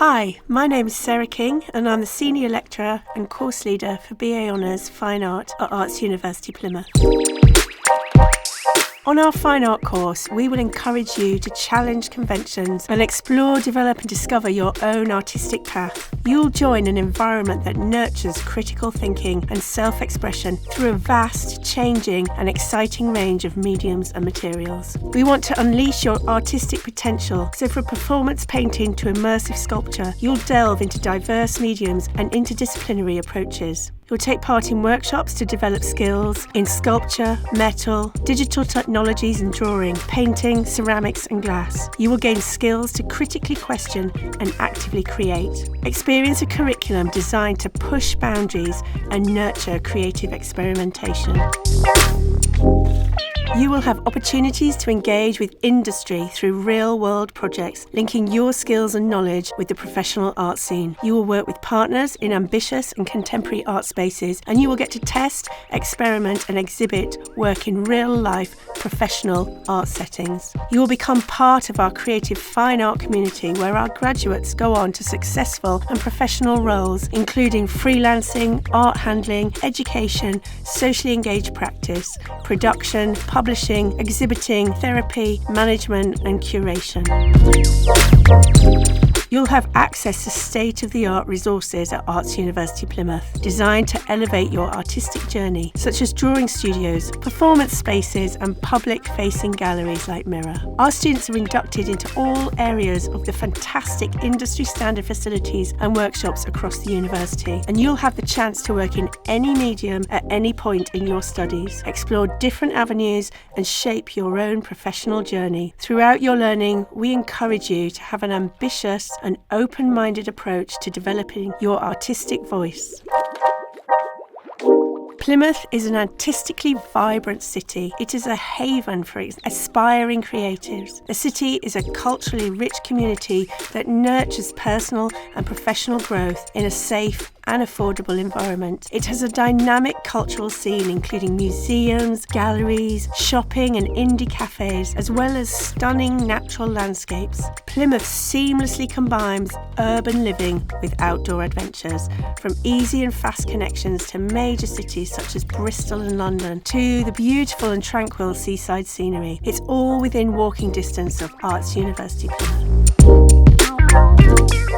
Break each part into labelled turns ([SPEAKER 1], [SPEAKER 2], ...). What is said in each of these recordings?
[SPEAKER 1] Hi, my name is Sarah King and I'm the Senior Lecturer and Course Leader for BA Honours Fine Art at Arts University Plymouth. On our Fine Art course, we will encourage you to challenge conventions and explore, develop and discover your own artistic path. You'll join an environment that nurtures critical thinking and self-expression through a vast, changing and exciting range of mediums and materials. We want to unleash your artistic potential, so from performance painting to immersive sculpture, you'll delve into diverse mediums and interdisciplinary approaches. You'll take part in workshops to develop skills in sculpture, metal, digital technologies and drawing, painting, ceramics and glass. You will gain skills to critically question and actively create. Experience a curriculum designed to push boundaries and nurture creative experimentation. You will have opportunities to engage with industry through real-world projects, linking your skills and knowledge with the professional art scene. You will work with partners in ambitious and contemporary art spaces, and you will get to test, experiment and exhibit work in real-life professional art settings. You will become part of our creative fine art community, where our graduates go on to successful and professional roles, including freelancing, art handling, education, socially engaged practice, production, publishing, exhibiting, therapy, management and curation. You'll have access to state-of-the-art resources at Arts University Plymouth, designed to elevate your artistic journey, such as drawing studios, performance spaces and public-facing galleries like Mirror. Our students are inducted into all areas of the fantastic industry-standard facilities and workshops across the university, and you'll have the chance to work in any medium at any point in your studies, explore different avenues and shape your own professional journey. Throughout your learning, we encourage you to have an ambitious and open-minded approach to developing your artistic voice. Plymouth is an artistically vibrant city. It is a haven for aspiring creatives. The city is a culturally rich community that nurtures personal and professional growth in a safe and affordable environment. It has a dynamic cultural scene, including museums, galleries, shopping and indie cafes, as well as stunning natural landscapes. Plymouth seamlessly combines urban living with outdoor adventures, from easy and fast connections to major cities such as Bristol and London, to the beautiful and tranquil seaside scenery. It's all within walking distance of Arts University Plymouth.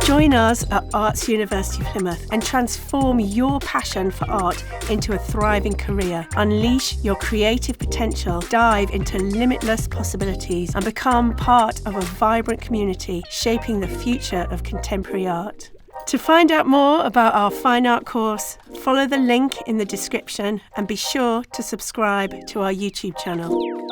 [SPEAKER 1] Join us at Arts University Plymouth and transform your passion for art into a thriving career. Unleash your creative potential, dive into limitless possibilities and become part of a vibrant community shaping the future of contemporary art. To find out more about our fine art course, follow the link in the description and be sure to subscribe to our YouTube channel.